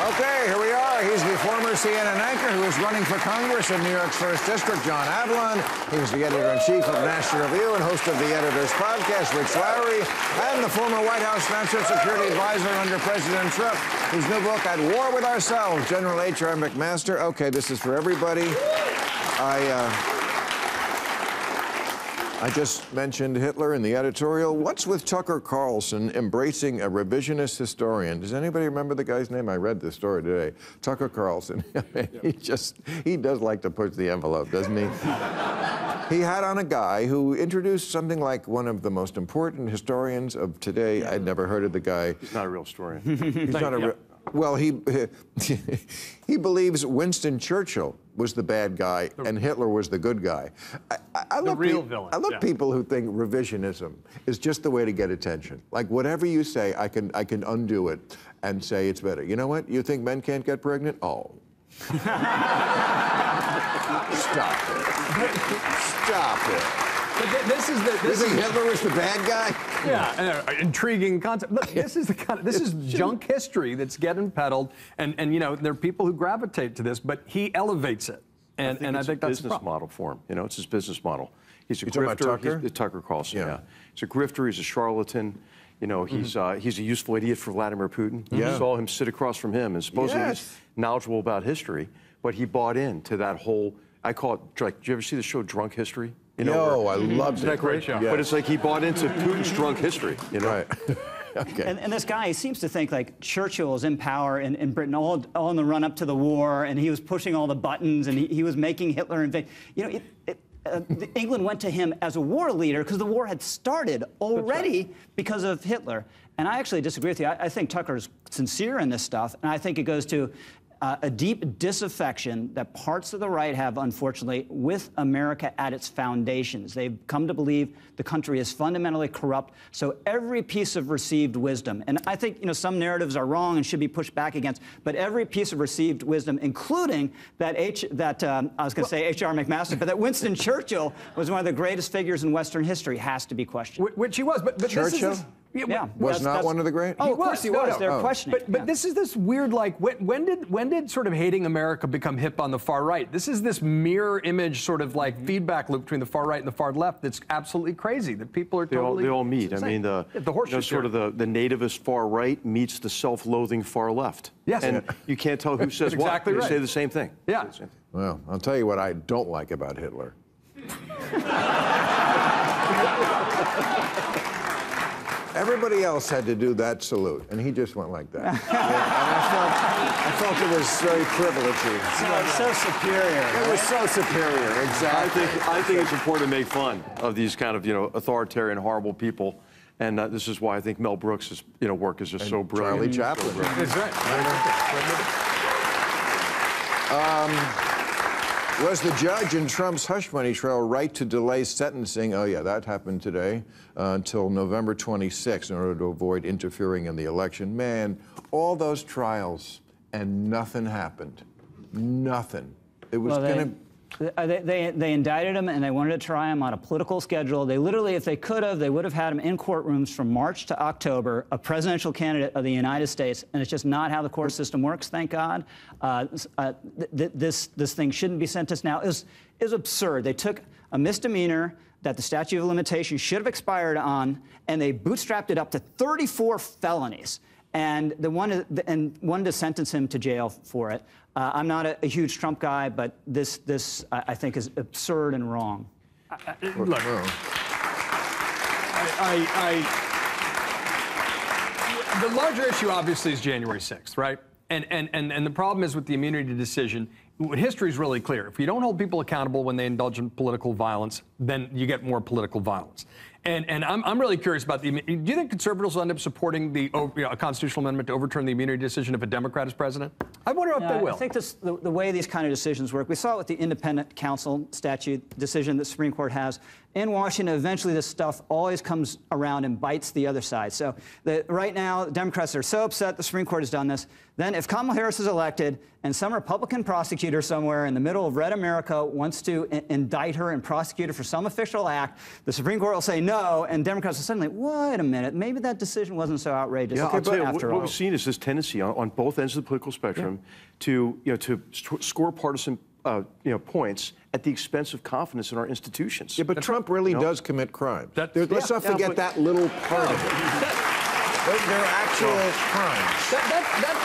Okay, here we are. He's the former CNN anchor who is running for Congress in New York's 1st District, John Avlon. He was the editor-in-chief of National Review and host of the Editor's Podcast, Lowry, and the former White House National Security Advisor under President Trump, whose new book, At War with Ourselves, General H.R. McMaster. Okay, this is for everybody. I just mentioned Hitler in the editorial. What's with Tucker Carlson embracing a revisionist historian? Does anybody remember the guy's name? I read this story today. Tucker Carlson. He does like to push the envelope, doesn't he? He had on a guy who introduced something like one of the most important historians of today. I'd never heard of the guy. He's not a real historian. He's not a real... Well, he believes Winston Churchill was the bad guy and Hitler was the good guy. I love villain. I love people who think revisionism is just the way to get attention. Like whatever you say, I can undo it and say it's better. You know what? You think men can't get pregnant? Oh. Stop it. Stop it. But this is Hitler was the bad guy? Yeah, intriguing concept. Look, this is junk history that's getting peddled, and you know there are people who gravitate to this, but he elevates it, and I think that's a business model for him. You know, it's his business model. He's a grifter. Tucker Carlson. Yeah, he's a grifter. He's a charlatan. You know, he's a useful idiot for Vladimir Putin. Yeah. You saw him sit across from him, and supposedly he's knowledgeable about history, but he bought into that whole. I call it. Like, did you ever see the show Drunk History? You know, I loved it. Isn't that great? Show. But it's like he bought into Putin's drunk history, you know? Right. Okay. And this guy, he seems to think like Churchill was in power in Britain all in the run-up to the war, and he was pushing all the buttons, and he was making Hitler invade. You know, England went to him as a war leader because the war had started already because of Hitler. And I actually disagree with you. I think Tucker's sincere in this stuff, and I think it goes to a deep disaffection that parts of the right have, unfortunately, with America at its foundations. They've come to believe the country is fundamentally corrupt. So every piece of received wisdom, and I think some narratives are wrong and should be pushed back against, but every piece of received wisdom, including that I was going to say H.R. McMaster, but that Winston Churchill was one of the greatest figures in Western history, has to be questioned. Which he was, but Churchill? Was not one of the great? Oh, of course he was. They're questioning. But this is this weird, like, when did sort of hating America become hip on the far right? This is this mirror image sort of like feedback loop between the far right and the far left that's absolutely crazy, that people are totally... They all meet. I mean, the sort of the nativist far right meets the self-loathing far left. Yes. And you can't tell who says exactly what. Right. They say the same thing. Yeah. Well, I'll tell you what I don't like about Hitler. Everybody else had to do that salute, and he just went like that. And I felt it was very privileging. It's so superior. It was so superior, exactly. I think it's important to make fun of these kind of authoritarian, horrible people, and this is why I think Mel Brooks' work is just so brilliant. Charlie Chaplin. That's right. Was the judge in Trump's hush money trial right to delay sentencing? Oh, yeah, that happened today until November 26th in order to avoid interfering in the election. Man, all those trials and nothing happened. Nothing. It was They indicted him, and they wanted to try him on a political schedule. They literally, if they could have, they would have had him in courtrooms from March to October, a presidential candidate of the United States, and it's just not how the court system works, thank God. This thing shouldn't be sentenced now. It was absurd. They took a misdemeanor that the statute of limitations should have expired on, and they bootstrapped it up to 34 felonies. And wanted to sentence him to jail for it. I'm not a huge Trump guy, but this I think is absurd and wrong. Look, the larger issue obviously is January 6th, right? And the problem is with the immunity decision. History is really clear. If you don't hold people accountable when they indulge in political violence, then you get more political violence. And I'm really curious about do you think conservatives will end up supporting a constitutional amendment to overturn the immunity decision if a Democrat is president? I wonder if they will. I think the way these kind of decisions work, we saw it with the independent counsel statute decision that the Supreme Court has. in Washington, eventually this stuff always comes around and bites the other side. So right now, the Democrats are so upset the Supreme Court has done this. Then if Kamala Harris is elected and some Republican prosecutor somewhere in the middle of red America wants to indict her and prosecute her for some official act, the Supreme Court will say no, and Democrats will suddenly, wait a minute, maybe that decision wasn't so outrageous. Yeah, I'll tell you, after all. what we've seen is this tendency on both ends of the political spectrum to score partisan points at the expense of confidence in our institutions. Yeah, but Trump really does commit crimes. Let's not forget but that little part of it. They're actual crimes.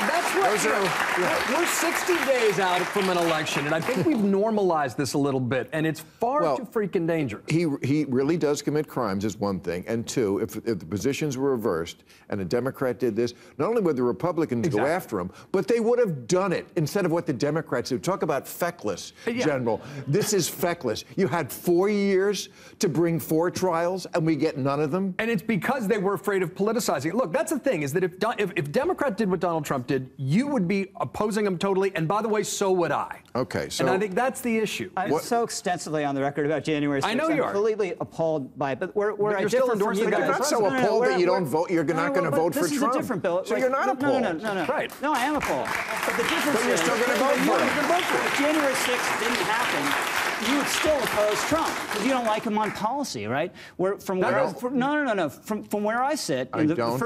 That's what we're 60 days out from an election, and I think we've normalized this a little bit, and it's far too freaking dangerous. He really does commit crimes is one thing, and two, if the positions were reversed and a Democrat did this, not only would the Republicans go after him, but they would have done it instead of what the Democrats do. Talk about feckless, General. This is feckless. You had 4 years to bring 4 trials, and we get none of them. And it's because they were afraid of politicizing it. Look, that's the thing, is that if Democrat did what Donald Trump did, you would be opposing him totally, and by the way, so would I. Okay, so... And I think that's the issue. I'm so extensively on the record about January 6th. I know you are. I'm completely appalled by it, but where But I you're still differ from you endorsing the guys... guy. You're not so appalled that you don't vote, you're not going to vote for This is Trump. a different bill. So you're not appalled. No. Right. No, I am appalled. But the difference But you're is... still going to vote for him. You're going to vote for him. If January 6th didn't happen, you would still oppose Trump because you don't like him on policy, right? From where I sit, I don't.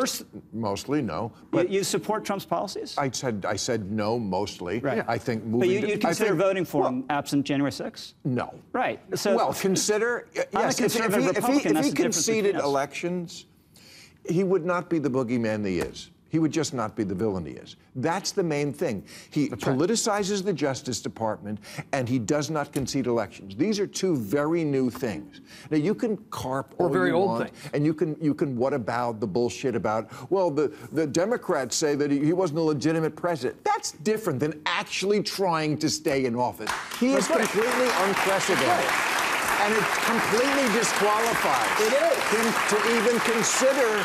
Mostly, no. But you support Trump's policies? I said no, mostly. Right. I think moving. But you'd consider voting for him absent January 6th? No. Right. So, well, consider. Yes, if he conceded elections, he would not be the boogeyman that he is. He would just not be the villain he is. That's the main thing. He politicizes the Justice Department, and he does not concede elections. These are two very new things. Now, you can carp all very you old want, things. and you can what about the bullshit about, well, the Democrats say that he wasn't a legitimate president. That's different than actually trying to stay in office. He is completely unprecedented. And it completely disqualifies him to even consider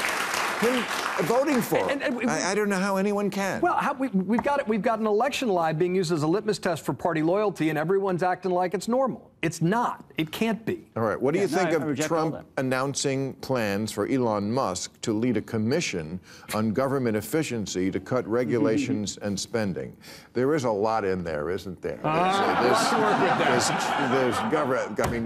him voting for him. I don't know how anyone can. Well, we've got an election lie being used as a litmus test for party loyalty, and everyone's acting like it's normal. It's not. It can't be. All right. What do you think of Trump announcing plans for Elon Musk to lead a commission on government efficiency to cut regulations and spending? There is a lot in there, isn't there?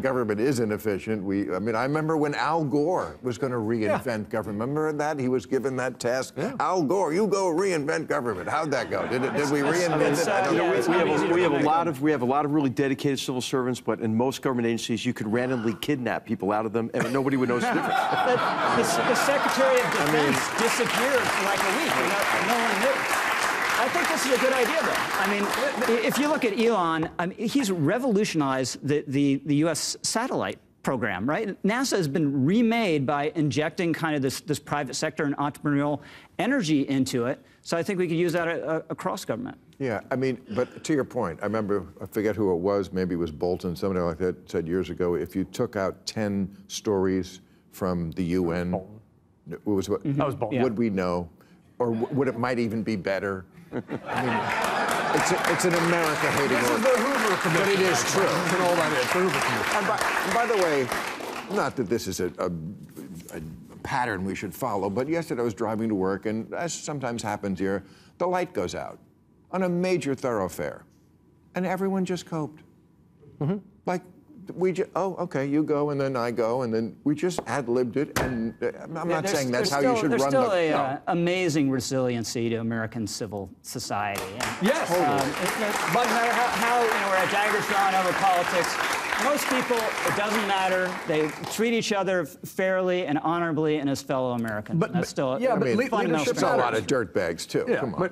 Government is inefficient. I remember when Al Gore was going to reinvent government. Remember that? He was given that task. Yeah. Al Gore, you go reinvent government. How'd that go? Did we reinvent it? I don't know. We have a lot of really dedicated civil servants, but in most government agencies, you could randomly kidnap people out of them, and nobody would know the difference. The Secretary of Defense disappeared for like a week, and no one knew. I think this is a good idea, though. I mean, if you look at Elon, he's revolutionized the U.S. satellite program, right? NASA has been remade by injecting kind of this private sector and entrepreneurial energy into it. So I think we could use that across government. Yeah, but to your point, I remember, I forget who it was, maybe it was Bolton, somebody like that said years ago, if you took out 10 stories from the UN, that was Bolton. Would we know? Or would it might even be better? It's an America-hating This is the Hoover Commission. But it is true. That's all that is, the Hoover Commission. And by the way, not that this is a pattern we should follow, but yesterday I was driving to work, and as sometimes happens here, the light goes out on a major thoroughfare, and everyone just coped. Mm-hmm. Like, okay, you go, and then I go, and then we just ad-libbed it, and I'm not saying that's how you should run the... There's still amazing resiliency to American civil society. Yes. But no matter how we're at daggers drawn over politics, most people, it doesn't matter. They treat each other fairly and honorably and as fellow Americans. But that's still leadership's a lot of dirtbags too. Yeah, come on.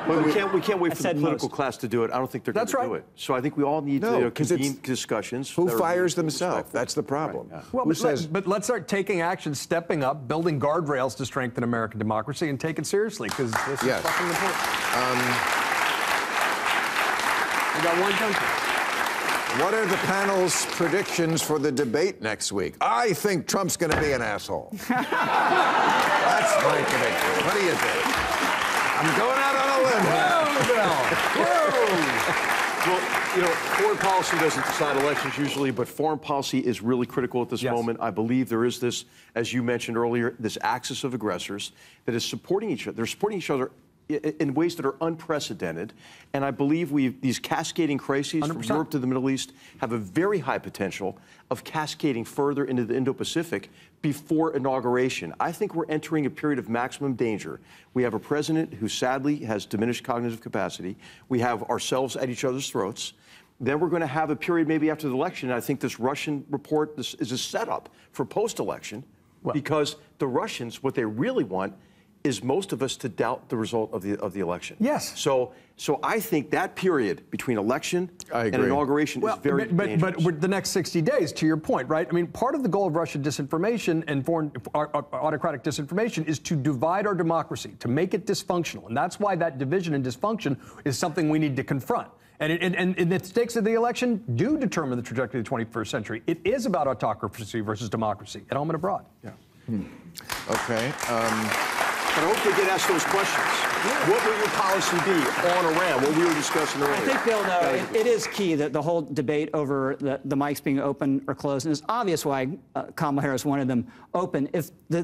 But we can't wait for the political class to do it. I don't think they're going to do it. So I think we all need to convene discussions. Who fires themselves? That's the problem. Right, yeah. Well, but let's start taking action, stepping up, building guardrails to strengthen American democracy, and take it seriously, because this is fucking important. We got one country. What are the panel's predictions for the debate next week? I think Trump's going to be an asshole. That's my prediction. What do you think? I'm going out on a limb. Whoa, Bill. Whoa. Well, You know, foreign policy doesn't decide elections usually, but foreign policy is really critical at this moment. I believe there is this, as you mentioned earlier, this axis of aggressors that is supporting each other. They're supporting each other in ways that are unprecedented. And I believe these cascading crises 100%. From Europe to the Middle East have a very high potential of cascading further into the Indo-Pacific before inauguration. I think we're entering a period of maximum danger. We have a president who sadly has diminished cognitive capacity. We have ourselves at each other's throats. Then we're going to have a period maybe after the election. And I think this Russian report is a setup for post-election because the Russians, what they really want is most of us to doubt the result of the election. Yes. So I think that period between election and inauguration is very dangerous. But the next 60 days, to your point, right? I mean, part of the goal of Russian disinformation and foreign autocratic disinformation is to divide our democracy, to make it dysfunctional. And that's why that division and dysfunction is something we need to confront. And the stakes of the election do determine the trajectory of the 21st century. It is about autocracy versus democracy, at home and abroad. Yeah. Okay. But I hope they get asked those questions. What will your policy be on Iran? What we were discussing earlier. I think, Bill, though, it is key that the whole debate over the mics being open or closed, and it's obvious why Kamala Harris wanted them open. If the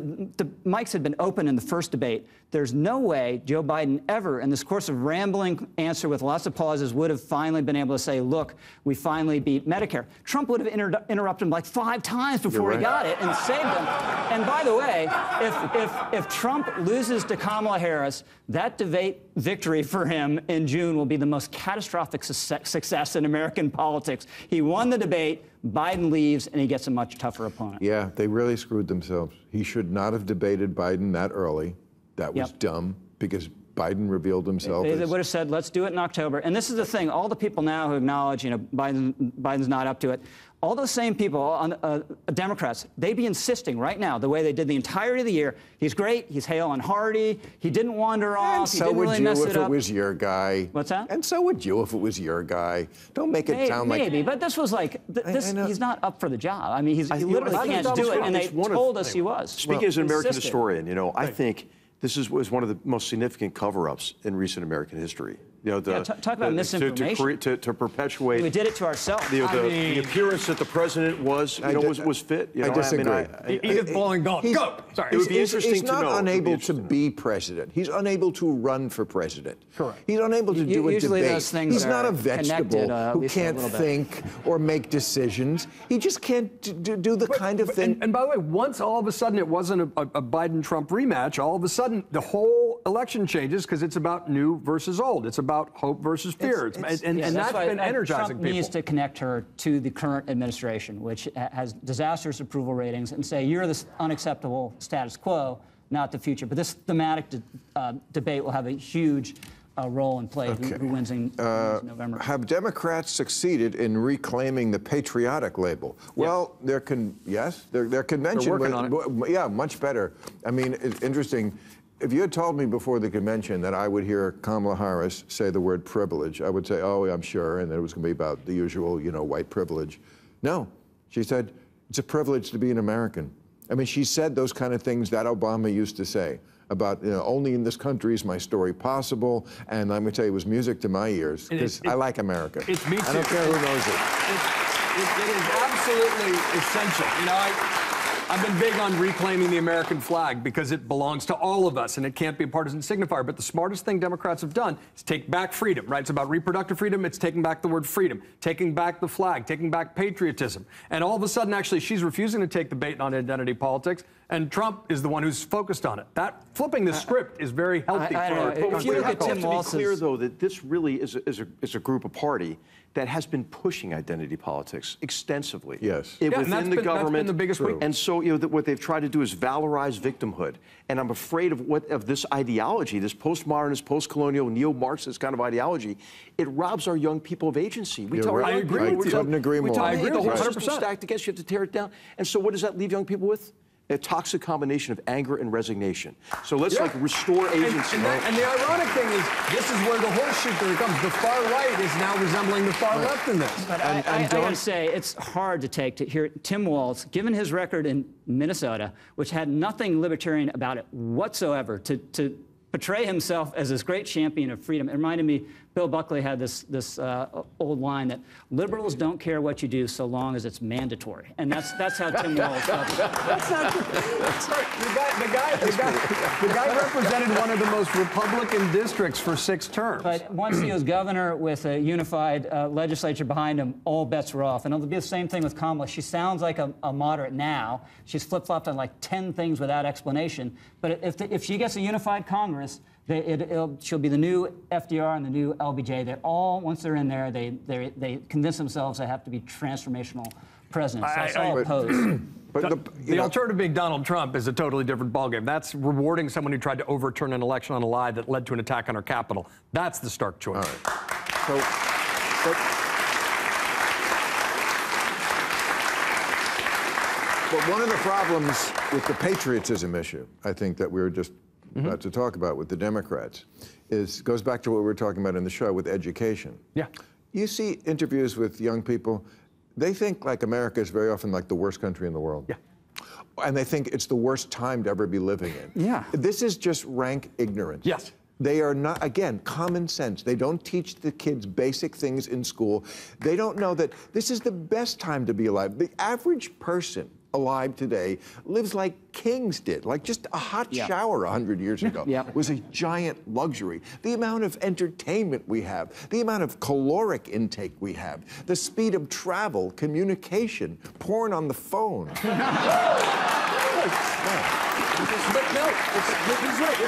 mics had been open in the first debate, there's no way Joe Biden ever, in this course of rambling answer with lots of pauses, would have finally been able to say, look, we finally beat Medicare. Trump would have interrupted him like 5 times before he got it and saved him. And by the way, if Trump loses to Kamala Harris, that debate victory for him in June will be the most catastrophic success in American politics. He won the debate, Biden leaves, and he gets a much tougher opponent. Yeah, they really screwed themselves. He should not have debated Biden that early. That was dumb, because Biden revealed himself They would have said, let's do it in October. And this is the thing, all the people now who acknowledge, Biden's not up to it, all those same people, on Democrats, they'd be insisting right now, the way they did the entirety of the year, he's great, he's hale and hearty, he didn't wander off, and he didn't really mess it up. so would you if it was your guy. What's that? And so would you if it was your guy. Don't make it sound like... Maybe, but this was like, he's not up for the job. I mean, he literally can't do it, and they told us he was. Speaking as an American historian, I think this was one of the most significant cover-ups in recent American history. Talk about misinformation. To perpetuate. We did it to ourselves. The appearance that the president was fit. I disagree. Edith Bowling Gone. Go. Sorry. It would be interesting to know. He's not unable to be president. He's unable to run for president. Correct. He's unable to do a usually debate. Those things He's not a connected, vegetable who can't think or make decisions. He just can't do the kind of thing. And by the way, once all of a sudden it wasn't a Biden-Trump rematch, all of a sudden the whole election changes because it's about new versus old. It's about hope versus fear. And that's been energizing Trump people. needs to connect her to the current administration, which has disastrous approval ratings, and say, you're the unacceptable status quo, not the future. But this thematic debate will have a huge role in play who wins in November. Have Democrats succeeded in reclaiming the patriotic label? Well, their convention They're working on it. Yeah, much better. I mean, it's interesting. If you had told me before the convention that I would hear Kamala Harris say the word privilege, I would say, oh, I'm sure, and that it was going to be about the usual, white privilege. No, she said, it's a privilege to be an American. I mean, she said those kind of things that Obama used to say about, only in this country is my story possible, and I'm going to tell you, it was music to my ears, because I like America. It's me too. I don't care who knows It is absolutely essential. I've been big on reclaiming the American flag because it belongs to all of us and it can't be a partisan signifier. But the smartest thing Democrats have done is take back freedom, right? It's about reproductive freedom. It's taking back the word freedom, taking back the flag, taking back patriotism. And all of a sudden, actually, she's refusing to take the bait on identity politics. And Trump is the one who's focused on it. That flipping the script is very healthy for our country. If you look at Tim Walz's... to be clear, though, that this really is a group, a party that has been pushing identity politics extensively. Yes. Within the government. That's been the biggest week. And so, what they've tried to do is valorize victimhood. And I'm afraid of this ideology, this postmodernist, post-colonial, neo-Marxist kind of ideology. It robs our young people of agency. We tell our young people, I couldn't agree more. I agree. The whole 100%. system's stacked against you. You have to tear it down. And so, what does that leave young people with? A toxic combination of anger and resignation. So let's restore agency. And the ironic thing is, this is where the horseshoe theory comes. The far right is now resembling the far left in this. But I got to say, it's hard to hear Tim Walz, given his record in Minnesota, which had nothing libertarian about it whatsoever, to portray himself as this great champion of freedom. It reminded me Bill Buckley had this old line that liberals don't care what you do so long as it's mandatory, and that's how Tim Walz felt. That's not the guy represented one of the most Republican districts for 6 terms. But once he was governor with a unified legislature behind him, all bets were off. And it'll be the same thing with Kamala. She sounds like a moderate now. She's flip-flopped on like 10 things without explanation. But if she gets a unified Congress, she'll be the new FDR and the new LBJ. They all, once they're in there, they convince themselves they have to be transformational presidents. That's all opposed. But the alternative being Donald Trump is a totally different ballgame. That's rewarding someone who tried to overturn an election on a lie that led to an attack on our Capitol. That's the stark choice. All right. But one of the problems with the patriotism issue, I think that we were just about to talk about with the Democrats, goes back to what we were talking about in the show with education. Yeah. You see interviews with young people, they think like America is very often like the worst country in the world. Yeah. And they think it's the worst time to ever be living in. Yeah. This is just rank ignorance. Yes. They are not, again, common sense. They don't teach the kids basic things in school. They don't know that this is the best time to be alive. The average person alive today lives like kings did. Like just a hot shower 100 years ago was a giant luxury. The amount of entertainment we have, the amount of caloric intake we have, the speed of travel, communication, porn on the phone. But no, he's right.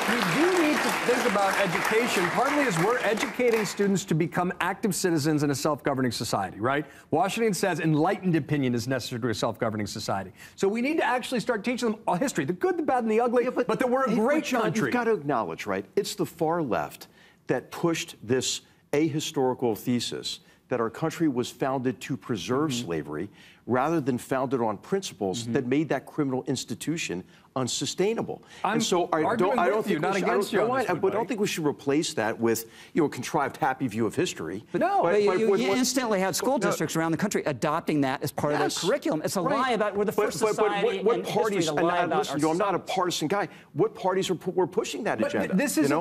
We do need to think about education, partly as we're educating students to become active citizens in a self-governing society, right? Washington says enlightened opinion is necessary to a self-governing society. So we need to actually start teaching them all history, the good, the bad, and the ugly, but that we're a great country. You've got to acknowledge, right? It's the far left that pushed this ahistorical thesis that our country was founded to preserve slavery rather than founded on principles that made that criminal institution unsustainable. I don't think we should replace that with, a contrived happy view of history. But you instantly had school districts around the country adopting that as part of their curriculum. It's a lie about we're the first society in history to lie about our I'm not a partisan guy. What parties were pushing that agenda?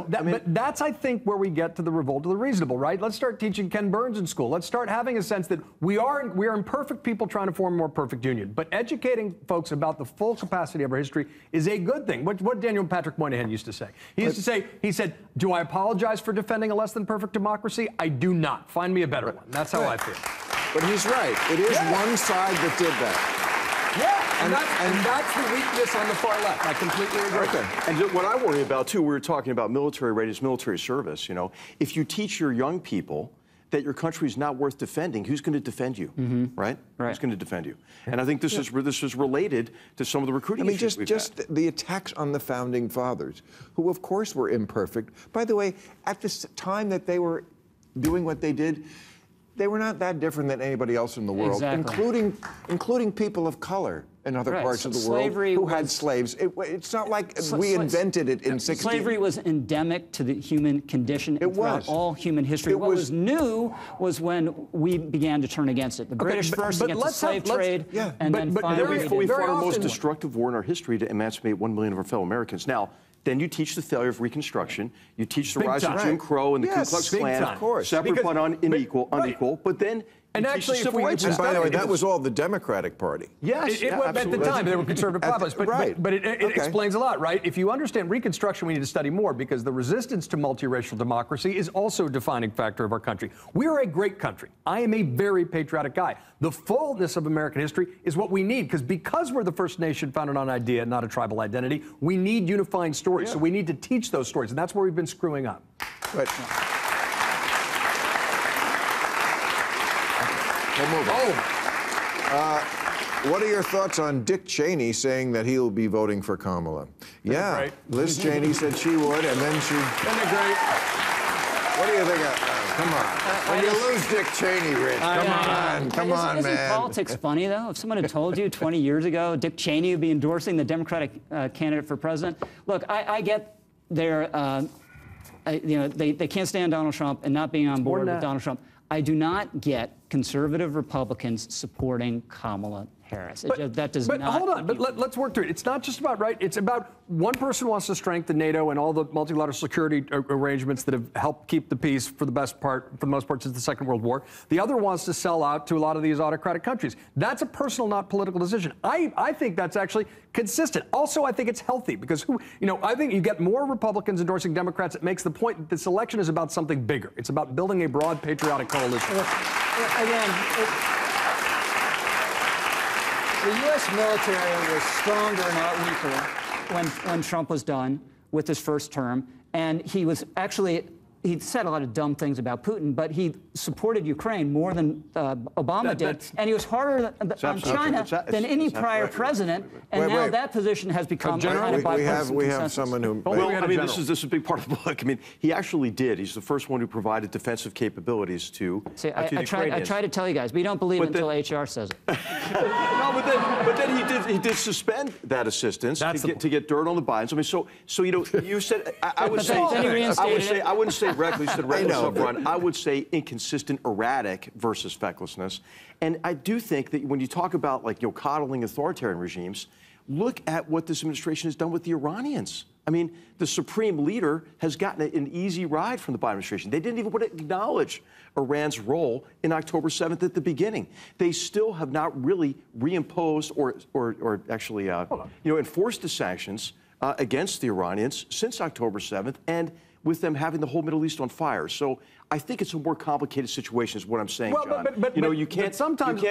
But that's, I think, where we get to the revolt of the reasonable, right? Let's start teaching Ken Burns in school. Let's start having a sense that we are imperfect people trying to form a more perfect union. But educating folks about the full capacity of our history is a good thing. What Daniel Patrick Moynihan used to say. He said, do I apologize for defending a less than perfect democracy? I do not. Find me a better one. That's how I feel. But he's right. It is one side that did that. Yeah, and that's the weakness on the far left. I completely agree. Okay. And what I worry about, too, we were talking about military readiness, military service, If you teach your young people that your country is not worth defending, who's going to defend you, right? Who's going to defend you? And I think this is related to some of the recruiting issues we've had. The attacks on the founding fathers, who of course were imperfect. By the way, at the time that they were doing what they did, they were not that different than anybody else in the world, including people of color in other parts of the world who had slaves. It's not like we invented it in 16. Slavery was endemic to the human condition throughout all human history. What was new was when we began to turn against it. The British first against the slave trade, and then finally we fought our most destructive war in our history to emancipate 1 million of our fellow Americans. Now, then you teach the failure of Reconstruction. You teach the rise of Jim Crow and the Ku Klux Klan. Separate but unequal. But then. And actually, and by the way, that was all the Democratic Party. Yes, at the time they were conservative populists, but it explains a lot, right? If you understand Reconstruction, we need to study more because the resistance to multiracial democracy is also a defining factor of our country. We are a great country. I am a very patriotic guy. The fullness of American history is what we need because we're the first nation founded on idea, not a tribal identity. We need unifying stories, so we need to teach those stories, and that's where we've been screwing up. But, we'll move on. What are your thoughts on Dick Cheney saying that he'll be voting for Kamala? Liz Cheney said she would, and then she... Isn't it great? What do you think of... come on. When you lose Dick Cheney, Rich, come on, man. Isn't politics funny, though? If someone had told you 20 years ago Dick Cheney would be endorsing the Democratic candidate for president, look, I get their... they can't stand Donald Trump and not being on board with Donald Trump. I do not get conservative Republicans supporting Kamala Paris. But hold on, but let's work through it. It's not just about, right, it's about one person wants to strengthen NATO and all the multilateral security arrangements that have helped keep the peace for the most part since the Second World War. The other wants to sell out to a lot of these autocratic countries. That's a personal, not political decision. I think that's actually consistent. Also, I think it's healthy because I think you get more Republicans endorsing Democrats. It makes the point that this election is about something bigger. It's about building a broad patriotic coalition. Again, the U.S. military was stronger, not weaker, when Trump was done with his first term, and he was actually. He said a lot of dumb things about Putin, but he supported Ukraine more than Obama did, and he was harder on China than any prior president. And now that position has become kind of bipartisan we have someone who. Well, I mean, this is a big part of the book. I mean, he actually did. He's the first one who provided defensive capabilities to See, the I Ukrainians. try to tell you guys, but you don't believe it until HR says it. No, but then he did suspend that assistance to get dirt on the Bidens. I mean, so you said I would say I wouldn't say reckless. You said reckless up front. I would say inconsistent, erratic versus fecklessness. And I do think that when you talk about coddling authoritarian regimes, look at what this administration has done with the Iranians. I mean, the supreme leader has gotten an easy ride from the Biden administration. They didn't even want to acknowledge Iran's role in October 7th at the beginning. They still have not really reimposed or actually enforced the sanctions against the Iranians since October 7th, and with them having the whole Middle East on fire. So I think it's a more complicated situation is what I'm saying, John. But you can't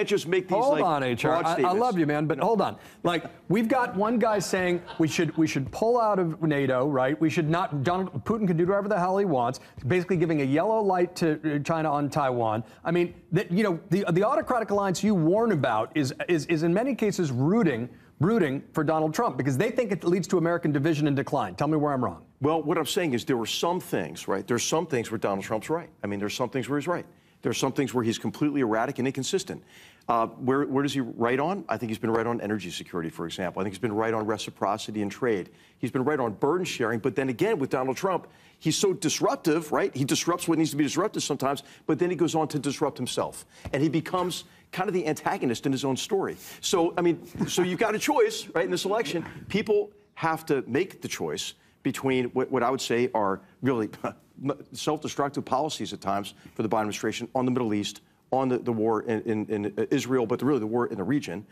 just make these hold on, HR. broad statements. I love you, man, but hold on. We've got one guy saying we should pull out of NATO, right? We should not. Putin can do whatever the hell he wants. Basically giving a yellow light to China on Taiwan. I mean, the autocratic alliance you warn about is in many cases rooting for Donald Trump because they think it leads to American division and decline. Tell me where I'm wrong. Well, what I'm saying is there were some things, right? There's some things where Donald Trump's right. I mean, there's some things where he's right. There's some things where he's completely erratic and inconsistent. Where does he right on? I think he's been right on energy security, for example. I think he's been right on reciprocity and trade. He's been right on burden sharing. But then again, with Donald Trump, he's so disruptive, right? He disrupts what needs to be disrupted sometimes, but then he goes on to disrupt himself. And he becomes kind of the antagonist in his own story. So, I mean, so you've got a choice, right, in this election. People have to make the choice between what I would say are really self-destructive policies at times for the Biden administration on the Middle East, on the war in Israel, but really the war in the region,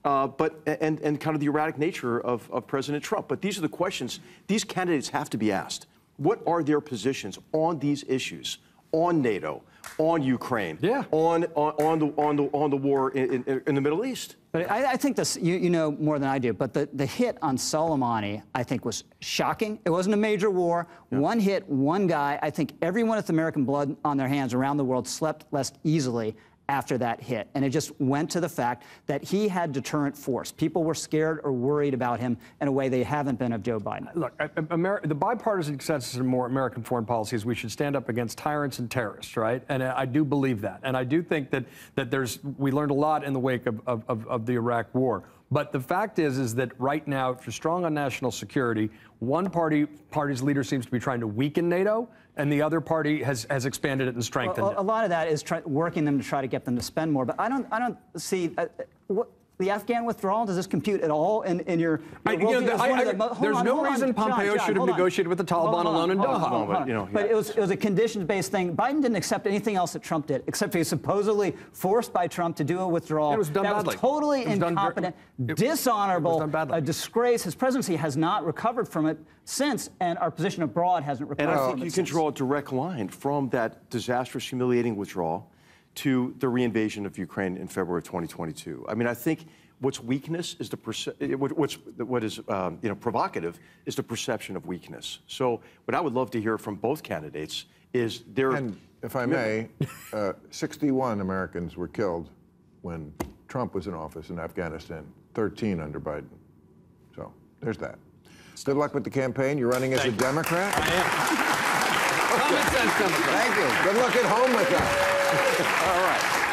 and kind of the erratic nature of President Trump. But these are the questions these candidates have to be asked. What are their positions on these issues, on NATO, on Ukraine, on the war in the Middle East? But I think this, you know more than I do, but the hit on Soleimani, I think, was shocking. It wasn't a major war. Yeah. One hit, one guy. I think everyone with American blood on their hands around the world slept less easily after that hit. And it just went to the fact that he had deterrent force. People were scared or worried about him in a way they haven't been of Joe Biden. Look, the bipartisan consensus in more American foreign policy is we should stand up against tyrants and terrorists, right? And I do believe that. And I do think that we learned a lot in the wake of the Iraq war. But the fact is that right now, if you're strong on national security, one party's leader seems to be trying to weaken NATO, and the other party has expanded it and strengthened it. A lot of that is working them to try to get them to spend more. But I don't see the Afghan withdrawal. Does this compute at all in your? There's no reason Pompeo should have negotiated with the Taliban alone in Doha. But it was a conditions-based thing. Biden didn't accept anything else that Trump did, except he was supposedly forced by Trump to do a withdrawal. It was done badly. Was totally incompetent, dishonorable, a disgrace. His presidency has not recovered from it since, and our position abroad hasn't recovered. And I think you can draw a direct line from that disastrous, humiliating withdrawal to the reinvasion of Ukraine in February of 2022. I mean, I think what's weakness is what is provocative is the perception of weakness. So what I would love to hear from both candidates is their. And if I may, 61 Americans were killed when Trump was in office in Afghanistan, 13 under Biden. So there's that. Good luck with the campaign. You're running as a Democrat? I am. Common sense Democrat. Thank you. Good luck at home with that. All right.